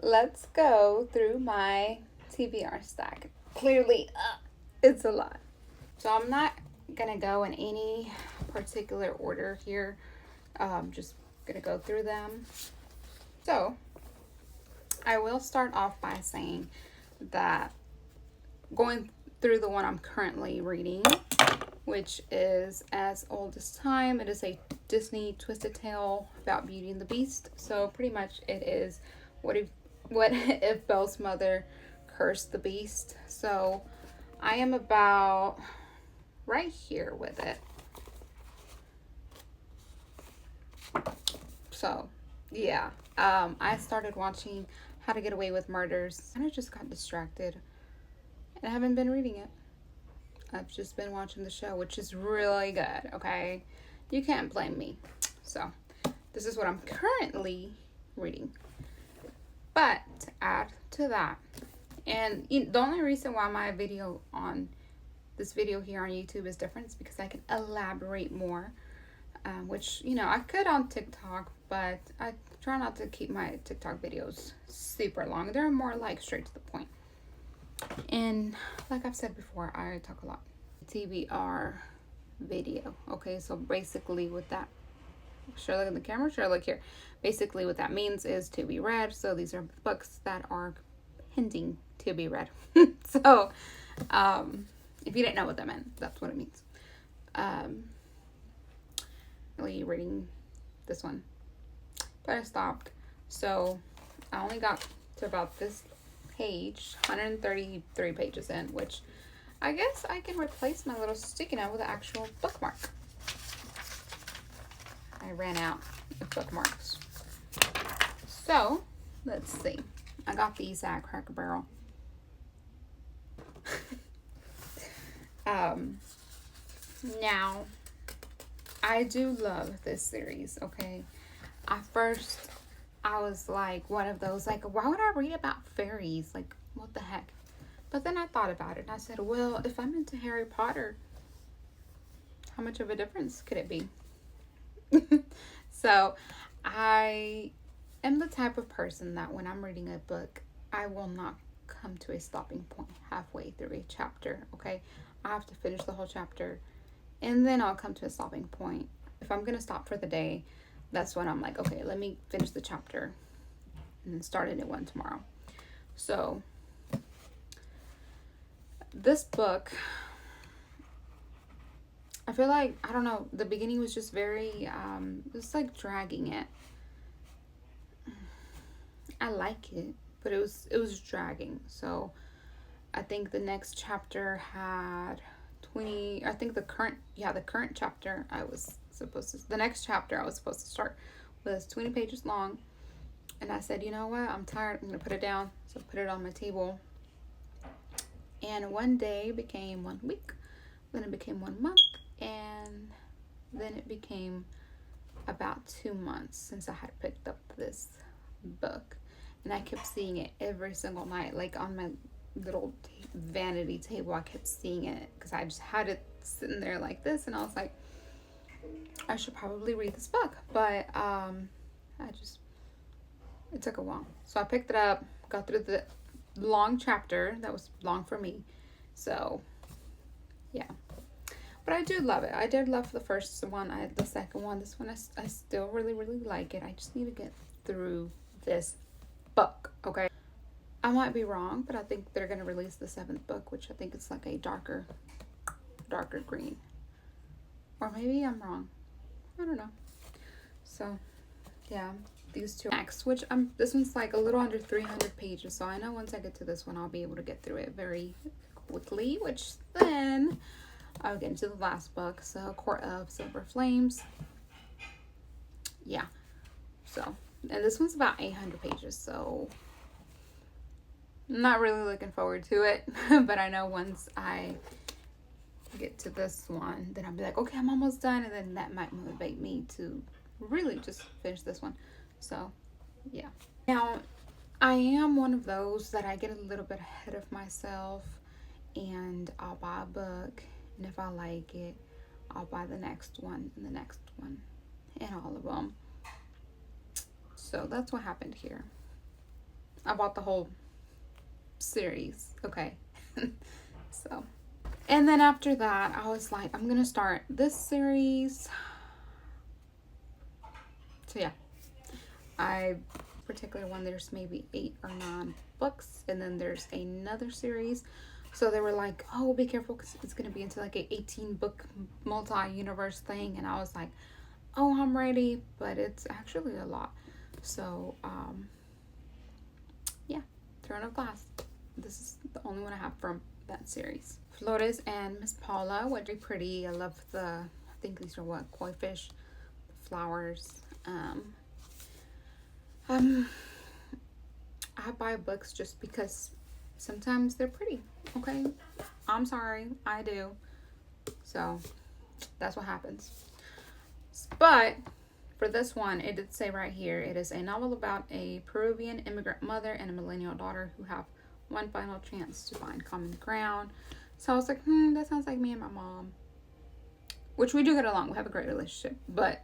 let's go through my TBR stack. Clearly, it's a lot. So I'm not gonna go in any particular order here. Just gonna go through them. So I will start off by saying that going through the one I'm currently reading, which is As Old as Time. It is a Disney twisted tale about Beauty and the Beast. So pretty much it is what if Belle's mother cursed the beast. So I am about right here with it. So yeah, I started watching How to Get Away with Murders and I just got distracted and I haven't been reading it. I've just been watching the show, which is really good, okay? You can't blame me. So, this is what I'm currently reading. But, to add to that, and the only reason why my video on this video here on YouTube is different is because I can elaborate more, which, I could on TikTok, but I try not to keep my TikTok videos super long. They're more like straight to the point. And like I've said before, I talk a lot. TBR video. Okay, so basically with that, should I look at the camera? Should I look here? Basically what that means is to be read. So these are books that are pending to be read. So if you didn't know what that meant, that's what it means. Really reading this one, but I stopped. So I only got to about this page, 133 pages in, which I guess I can replace my little sticky note with an actual bookmark. I ran out of bookmarks. So, let's see. I got these at Cracker Barrel. Now, I do love this series, okay? At first, I was like one of those, like, why would I read about fairies? Like, what the heck? But then I thought about it and I said, well, if I'm into Harry Potter, how much of a difference could it be? So I am the type of person that when I'm reading a book, I will not come to a stopping point halfway through a chapter, okay? I have to finish the whole chapter and then I'll come to a stopping point. If I'm going to stop for the day, that's when I'm like, okay, let me finish the chapter and then start a new one tomorrow. So this book, I feel like, I don't know, the beginning was just very, it was like dragging it. I like it, but it was dragging. So I think the next chapter had 20, I think the current chapter the next chapter I was supposed to start was 20 pages long. And I said, you know what, I'm tired, I'm going to put it down. So I put it on my table. And one day became 1 week, then it became 1 month, and then it became about 2 months since I had picked up this book. And I kept seeing it every single night, like on my little vanity table. I kept seeing it because I just had it sitting there like this, and I was like, I should probably read this book. But it took a while. So I picked it up, got through the long chapter that was long for me. So yeah, but I do love it. I did love the first one. I had the second one. This one I still really like it. I just need to get through this book, okay? I might be wrong, but I think they're going to release the 7th book, which I think is like a darker green, or maybe I'm wrong. I don't know. So yeah, these two next, which this one's like a little under 300 pages, so I know once I get to this one I'll be able to get through it very quickly, which then I'll get into the last book, so Court of Silver Flames. Yeah, so, and this one's about 800 pages, so I'm not really looking forward to it. But I know once I get to this one, then I'll be like, okay, I'm almost done, and then that might motivate me to really just finish this one. So yeah, now I am one of those that I get a little bit ahead of myself, and I'll buy a book, and if I like it, I'll buy the next one and the next one and all of them. So that's what happened here. I bought the whole series. Okay. So, and then after that, I was like, I'm gonna start this series. So yeah, I particular one, there's maybe 8 or 9 books, and then there's another series. So they were like, oh, be careful because it's gonna be into like a 18 book multi-universe thing, and I was like, oh, I'm ready, but it's actually a lot. So yeah, Throne of Glass. This is the only one I have from that series. Flores and Miss Paula, what very pretty. I love I think these are what, koi fish, flowers. I buy books just because sometimes they're pretty. Okay, I'm sorry, I do. So that's what happens. But for this one, it did say right here, it is a novel about a Peruvian immigrant mother and a millennial daughter who have one final chance to find common ground. So I was like, that sounds like me and my mom. Which we do get along. We have a great relationship. But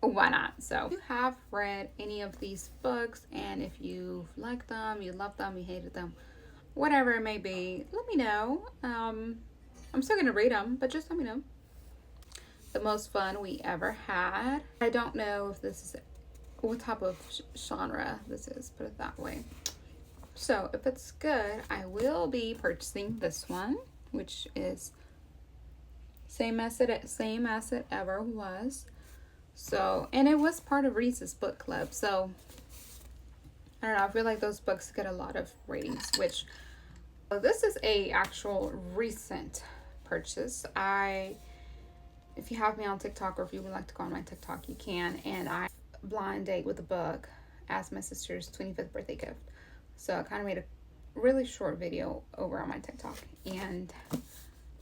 why not? So if you have read any of these books, and if you like them, you love them, you hated them, whatever it may be, let me know. I'm still going to read them, but just let me know. The most fun we ever had. I don't know if this is what type of genre this is, put it that way. So if it's good, I will be purchasing this one, which is same as it ever was. So, and it was part of Reese's book club. So I don't know, I feel like those books get a lot of ratings, which this is a actual recent purchase. If you have me on TikTok, or if you would like to go on my TikTok, you can. And I blind date with a book as my sister's 25th birthday gift. So I kind of made a really short video over on my TikTok, and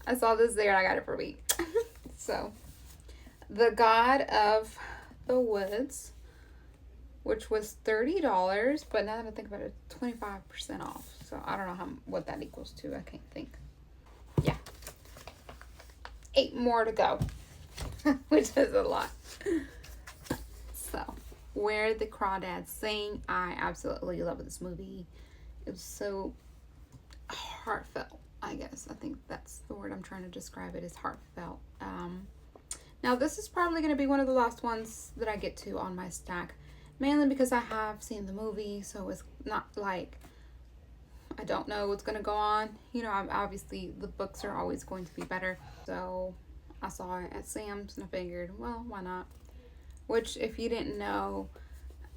I saw this there and I got it for a week. So, The God of the Woods, which was $30, but now that I think about it, 25% off. So I don't know what that equals to. I can't think. Yeah, 8 more to go, which is a lot. So, Where the Crawdads Sing. I absolutely love this movie. It was so heartfelt, I guess. I think that's the word I'm trying to describe it, is heartfelt. Now this is probably going to be one of the last ones that I get to on my stack, mainly because I have seen the movie, so it's not like I don't know what's going to go on. You know, obviously the books are always going to be better. So I saw it at Sam's and I figured, well, why not? Which, if you didn't know,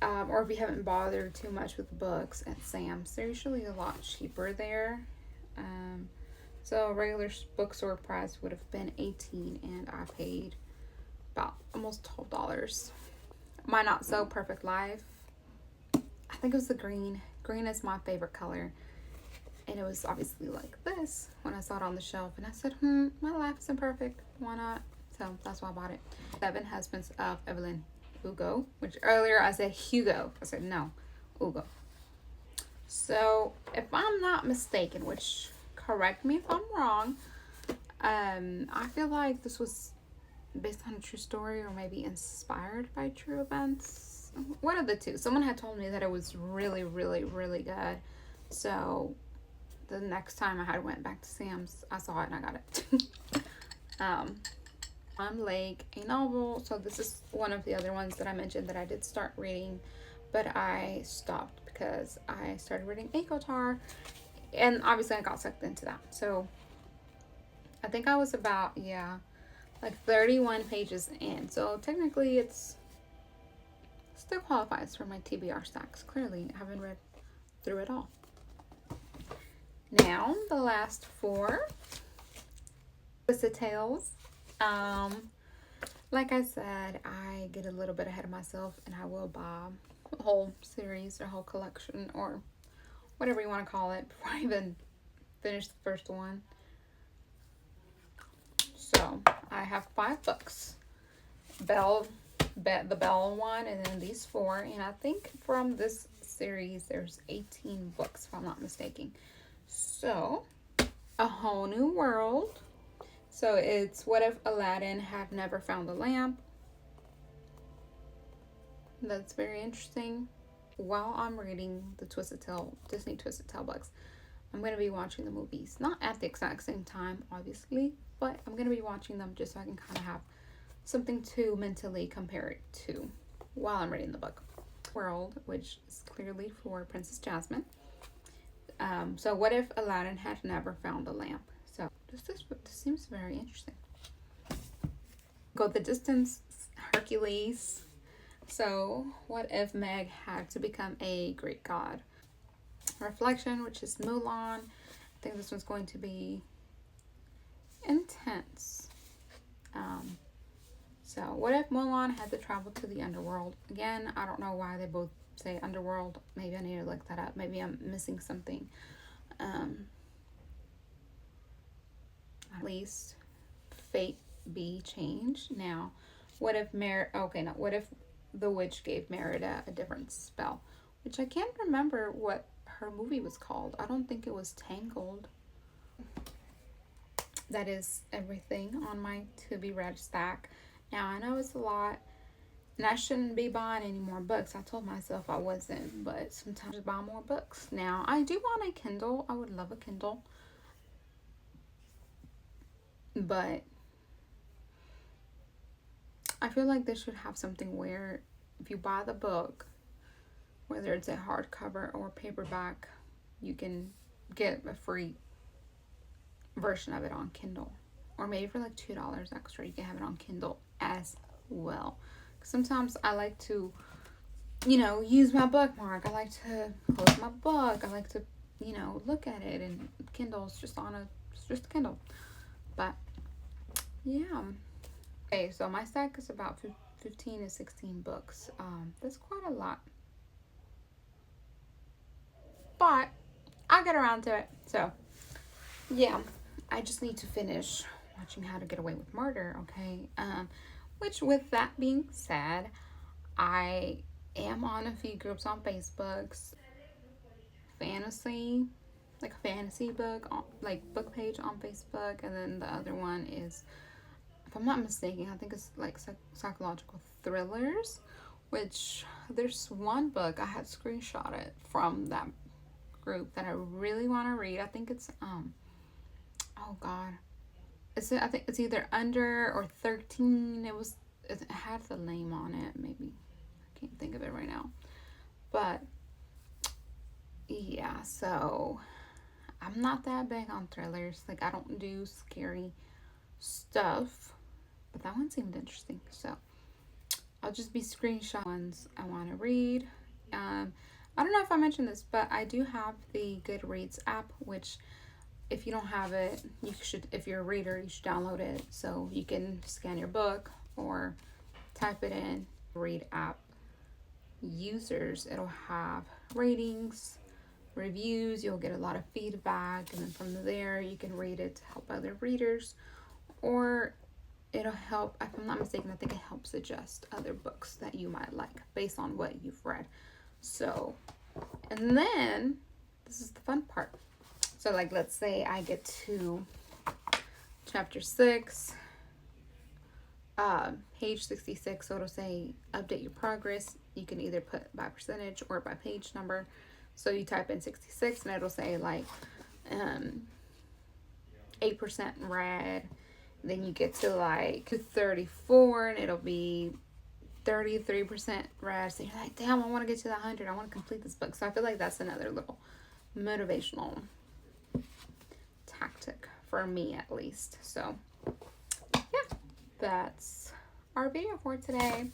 or if you haven't bothered too much with the books at Sam's, they're usually a lot cheaper there. So a regular bookstore price would have been $18, and I paid about almost $12. My Not So Perfect Life, I think it was the green. Green is my favorite color, and it was obviously like this when I saw it on the shelf, and I said, my life isn't perfect, why not? So that's why I bought it. 7 Husbands of Evelyn Hugo, which earlier I said Hugo. I said no, Hugo. So if I'm not mistaken, which correct me if I'm wrong, I feel like this was based on a true story, or maybe inspired by true events. One of the two. Someone had told me that it was really, really, really good. So the next time I went back to Sam's, I saw it and I got it. Lake, a novel. So this is one of the other ones that I mentioned that I did start reading, but I stopped because I started reading ACOTAR, and obviously I got sucked into that. So I think I was about, like 31 pages in. So technically it's still qualifies for my TBR stacks. Clearly I haven't read through it all. Now the last 4, Twisted Tales. Like I said, I get a little bit ahead of myself, and I will buy a whole series or whole collection, or whatever you want to call it, before I even finish the first one. So I have 5 books. The Bell one, and then these 4, and I think from this series there's 18 books if I'm not mistaken. So A Whole New World. So it's What If Aladdin Had Never Found the Lamp. That's very interesting. while I'm reading the Disney Twisted Tail books, I'm going to be watching the movies. Not at the exact same time, obviously, but I'm going to be watching them just so I can kind of have something to mentally compare it to while I'm reading the book. World, which is clearly for Princess Jasmine. So what if Aladdin had never found a lamp? So this seems very interesting. Go the distance, Hercules. So what if Meg had to become a Greek god? Reflection, which is Mulan. I think this one's going to be intense. So what if Mulan had to travel to the underworld? Again, I don't know why they both say underworld. Maybe I need to look that up. Maybe I'm missing something. At least fate be changed. Now, what if what if the witch gave Merida a different spell? Which I can't remember what her movie was called. I don't think it was Tangled. That is everything on my to be read stack. Now, I know it's a lot, and I shouldn't be buying any more books. I told myself I wasn't, but sometimes I buy more books. Now, I do want a Kindle. I would love a Kindle. But I feel like they should have something where if you buy the book, whether it's a hardcover or paperback, you can get a free version of it on Kindle. Or maybe for like $2 extra, you can have it on Kindle as well. Sometimes I like to, use my bookmark. I like to close my book. I like to, look at it. And Kindle's just a Kindle. But, yeah. Okay, so my stack is about 15 to 16 books. That's quite a lot. But I'll get around to it. So, yeah. I just need to finish watching How to Get Away with Murder, okay? Which, with that being said, I am on a few groups on Facebook. Fantasy book, book page on Facebook. And then the other one is, if I'm not mistaken, I think it's like psychological thrillers. Which, there's one book I had screenshotted from that group that I really want to read. I think it's, oh god, I think it's either Under or 13. It had the name on it. Maybe I can't think of it right now, but yeah. So I'm not that big on thrillers. Like, I don't do scary stuff, but that one seemed interesting. So I'll just be screenshot ones I want to read. I don't know if I mentioned this, but I do have the Goodreads app, which, if you don't have it, if you're a reader, you should download it so you can scan your book or type it in. Read app users, it'll have ratings, reviews, you'll get a lot of feedback, and then from there you can read it to help other readers, or it'll help, if I'm not mistaken, I think it helps suggest other books that you might like based on what you've read. So, and then this is the fun part. So, like, let's say I get to chapter 6, page 66. So it'll say update your progress. You can either put by percentage or by page number. So you type in 66 and it'll say like 8% read. Then you get to like 34 and it'll be 33% read. So you're like, damn, I want to get to the 100. I want to complete this book. So I feel like that's another little motivational tactic for me, at least. So yeah, that's our video for today.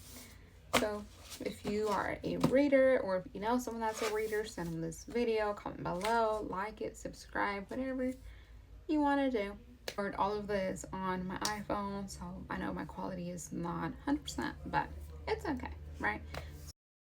So if you are a reader, or if you know someone that's a reader, send them this video, comment below, like it, subscribe, whatever you want to do. I recorded all of this on my iPhone, so I know my quality is not 100%, but it's okay, right?